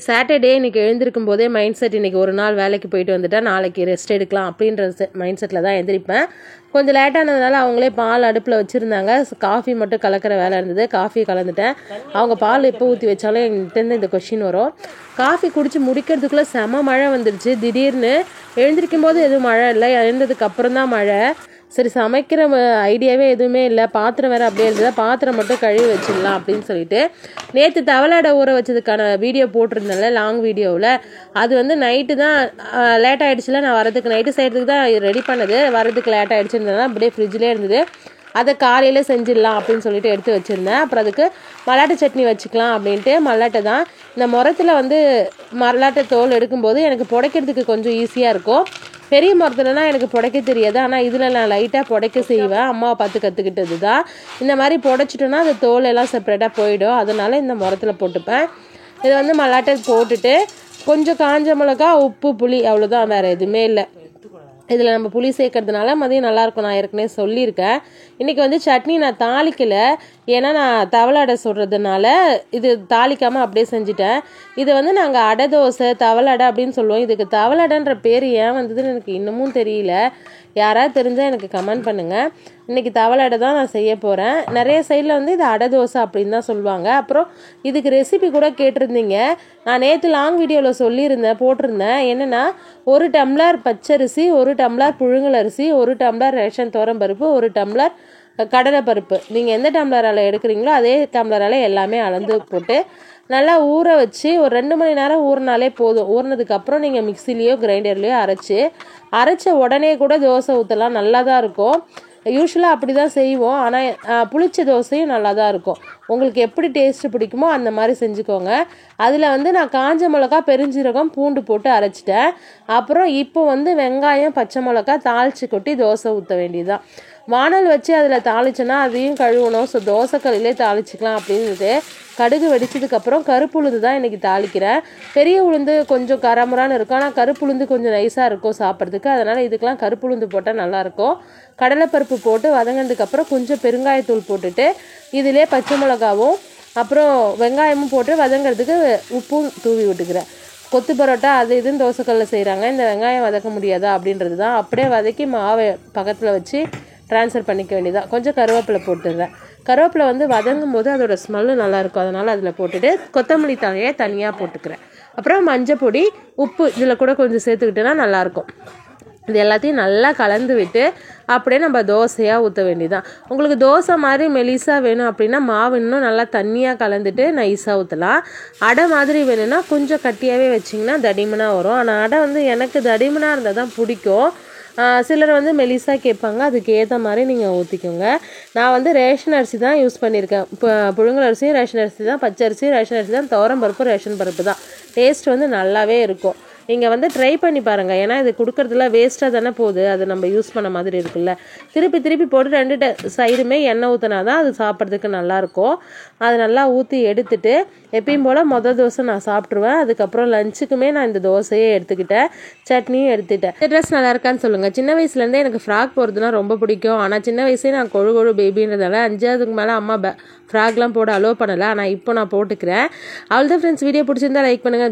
Saturday இன்றைக்கி எழுந்திருக்கும் போதே மைண்ட் செட் இன்றைக்கி ஒரு நாள் வேலைக்கு போயிட்டு வந்துட்டா நாளைக்கு ரெஸ்ட் எடுக்கலாம் அப்படின்ற மைண்ட் செட்டில் தான் எழுந்திரிப்பேன். கொஞ்சம் லேட்டானதுனால அவங்களே பால் அடுப்பில் வச்சுருந்தாங்க. காஃபி மட்டும் கலக்கிற வேலை இருந்தது. காஃபி கலந்துட்டேன். அவங்க பால் எப்போ ஊற்றி வச்சாலும் எங்கிட்டேருந்து இந்த கொஷின் வரும். காஃபி குடித்து முடிக்கிறதுக்குள்ளே செம மழை வந்துடுச்சு. திடீர்னு எழுந்திரிக்கும் போது எதுவும் மழை இல்லை, எழுந்ததுக்கு அப்புறம் தான் மழை. சரி, சமைக்கிற ஐடியாவே எதுவுமே இல்லை. பாத்திரம் வேறு அப்படியே இருந்தது. பாத்திரம் மட்டும் கழுவி வச்சிடலாம் அப்படின்னு சொல்லிட்டு நேற்று தவளாடை ஊற வச்சதுக்கான வீடியோ போட்டிருந்தேன்ல, லாங் வீடியோவில். அது வந்து நைட்டு தான் லேட் ஆகிடுச்சுல. நான் வரதுக்கு நைட்டு செய்கிறதுக்கு தான் ரெடி பண்ணது. வரதுக்கு லேட் ஆகிடுச்சுன்றதுனால அப்படியே ஃப்ரிட்ஜ்லேயே இருந்தது. அதை காலையில் செஞ்சிடலாம் அப்படின்னு சொல்லிட்டு எடுத்து வச்சுருந்தேன். அப்புறம் அதுக்கு மல்லாட்டை சட்னி வச்சுக்கலாம் அப்படின்ட்டு மல்லாட்டை தான். இந்த முரத்தில் வந்து மல்லாட்டை தோல் எடுக்கும்போது எனக்கு புடைக்கிறதுக்கு கொஞ்சம் ஈஸியாக இருக்கும். பெரிய மரத்துலனா எனக்கு புடைக்க தெரியாது. ஆனால் இதில் நான் லைட்டாக புடைக்க செய்வேன். அம்மாவை பார்த்து கற்றுக்கிட்டது தான். இந்த மாதிரி புடைச்சிட்டோன்னா அந்த தோல் எல்லாம் செப்பரேட்டாக போயிடும். அதனால் இந்த முரத்தில் போட்டுப்பேன். இதை வந்து மல்லாட்டை போட்டுட்டு கொஞ்சம் காஞ்ச மிளகா, உப்பு, புளி, அவ்வளோதான், வேறு எதுவுமே இல்லை. இதில் நம்ம புளி சேர்க்கறதுனால மதியம் நல்லாயிருக்கும். நான் ஏற்கனவே சொல்லியிருக்கேன். இன்றைக்கி வந்து சட்னி நான் தாளிக்கலை. ஏன்னா நான் தவளாடை சொல்கிறதுனால இது தாளிக்காமல் அப்படியே செஞ்சுட்டேன். இது வந்து நாங்கள் அடை தோசை, தவளாடை அப்படின்னு சொல்லுவோம். இதுக்கு தவளாடைன்ற பேர் ஏன் வந்ததுன்னு எனக்கு இன்னமும் தெரியல. யாராவது தெரிஞ்சால் எனக்கு கமெண்ட் பண்ணுங்கள். இன்றைக்கி தவளாடை தான் நான் செய்ய போகிறேன். நிறைய சைடில் வந்து இது அடை தோசை அப்படின்னு தான் சொல்லுவாங்க. அப்புறம் இதுக்கு ரெசிபி கூட கேட்டிருந்தீங்க. நான் நேற்று லாங் வீடியோவில் சொல்லியிருந்தேன், போட்டிருந்தேன். என்னென்னா 1 டம்ளர் பச்சரிசி, 1 டம்ளர் புழுங்கல் அரிசி, 1 டம்ளர் ரேஷன் துவரம்பருப்பு, 1 டம்ளர் கடலைப்பருப்பு. நீங்கள் எந்த டம்ளரால் எடுக்கிறீங்களோ அதே டம்ளரால் எல்லாமே அளந்து போட்டு நல்லா ஊற வச்சு ஒரு 2 மணி நேரம் ஊறினாலே போதும். ஊறினதுக்கப்புறம் நீங்கள் மிக்சிலேயோ கிரைண்டர்லேயோ அரைச்ச உடனே கூட தோசை ஊற்றலாம். நல்லா தான் இருக்கும். யூஸ்வலாக அப்படி தான் செய்வோம். ஆனால் புளிச்ச தோசையும் நல்லா தான் இருக்கும். உங்களுக்கு எப்படி டேஸ்ட்டு பிடிக்குமோ அந்த மாதிரி செஞ்சுக்கோங்க. அதில் வந்து நான் காஞ்ச மிளகா, பெருஞ்சீரகம், பூண்டு போட்டு அரைச்சிட்டேன். அப்புறம் இப்போ வந்து வெங்காயம், பச்சை மிளகா தாளித்து கொட்டி தோசை ஊற்ற வேண்டியதுதான். வானல் வச்சு அதில் தாளிச்சோன்னா அதையும் கழுவணும். ஸோ தோசைக்கல்லிலே தாளிச்சிக்கலாம் அப்படின்ட்டு கடுகு வெடிச்சதுக்கப்புறம் கருப்பு உளுந்து தான் இன்றைக்கி தாளிக்கிறேன். பெரிய உளுந்து கொஞ்சம் கரமுறான்னு இருக்கும். ஆனால் கருப்பு உளுந்து கொஞ்சம் நைஸாக இருக்கும் சாப்பிட்றதுக்கு. அதனால் இதுக்கெலாம் கருப்பு உளுந்து போட்டால் நல்லாயிருக்கும். கடலைப்பருப்பு போட்டு வதங்கினதுக்கப்புறம் கொஞ்சம் பெருங்காயத்தூள் போட்டுட்டு இதிலே பச்சை மிளகாவும் அப்புறம் வெங்காயமும் போட்டு வதங்கிறதுக்கு உப்பும் தூவி விட்டுக்கிறேன். கொத்து பரோட்டா அது இதுன்னு தோசைக்கல்லில் செய்கிறாங்க. இந்த வெங்காயம் வதக்க முடியாதா அப்படின்றது தான். அப்படியே வதக்கி மாவை பக்கத்தில் வச்சு ட்ரான்ஸ்ஃபர் பண்ணிக்க வேண்டியதான். கொஞ்சம் கருவேப்பிலை போட்டுடுறேன். கருவேப்பிலை வந்து வதங்கும் போது அதோட ஸ்மெல்லு நல்லாயிருக்கும். அதனால் அதில் போட்டுட்டு கொத்தமல்லி தழையை தனியாக போட்டுக்கிறேன். அப்புறம் மஞ்சள் பொடி, உப்பு இதில் கூட கொஞ்சம் சேர்த்துக்கிட்டோன்னா நல்லாயிருக்கும். இது எல்லாத்தையும் நல்லா கலந்து விட்டு அப்படியே நம்ம தோசையாக ஊற்ற வேண்டியதான். உங்களுக்கு தோசை மாதிரி மெலிசாக வேணும் அப்படின்னா மாவு இன்னும் நல்லா தண்ணியாக கலந்துட்டு நைஸாக ஊற்றலாம். அடை மாதிரி வேணும்னா கொஞ்சம் கட்டியாகவே வச்சிங்கன்னா தடிமனாக வரும். ஆனால் அடை வந்து எனக்கு தடிமனாக இருந்தால் தான் பிடிக்கும். சிலர் வந்து மெலிசாக கேட்பாங்க. அதுக்கு ஏற்ற மாதிரி நீங்கள் ஊற்றிக்கோங்க. நான் வந்து ரேஷன் அரிசி தான் யூஸ் பண்ணியிருக்கேன். இப்போ புழுங்கல் அரிசியும் ரேஷன் அரிசி தான், பச்சரிசி ரேஷன் அரிசி தான், துவரம்பருப்பு ரேஷன் பருப்பு தான். டேஸ்ட் வந்து நல்லாவே இருக்கும். நீங்கள் வந்து ட்ரை பண்ணி பாருங்கள். ஏன்னா இது கொடுக்குறதுல வேஸ்ட்டாக தானே போகுது. அது நம்ம யூஸ் பண்ண மாதிரி இருக்குல்ல. திருப்பி போட்டு 2 சைடுமே எண்ணெய் ஊற்றினா தான் அது சாப்பிட்றதுக்கு நல்லாயிருக்கும். அது நல்லா ஊற்றி எடுத்துட்டு எப்பயும் போல் மொதல் தோசை நான் சாப்பிட்ருவேன். அதுக்கப்புறம் லஞ்சுக்குமே நான் இந்த தோசையே எடுத்துக்கிட்டேன். சட்னியும் எடுத்துக்கிட்டேன். இந்த ட்ரெஸ் நல்லா இருக்கான்னு சொல்லுங்கள். சின்ன வயசுலேருந்தே எனக்கு ஃப்ராக் போடுறதுனா ரொம்ப பிடிக்கும். ஆனால் சின்ன வயசுலேயே நான் கொழு பேபின்றதால 5ஆவதுக்கு மேலே அம்மா ஃப்ராக்லாம் போட அலோவ் பண்ணலை. ஆனால் இப்போ நான் போட்டுக்கிறேன். அவ்வளோதான் ஃப்ரெண்ட்ஸ். வீடியோ பிடிச்சிருந்தா லைக் பண்ணுங்கள்.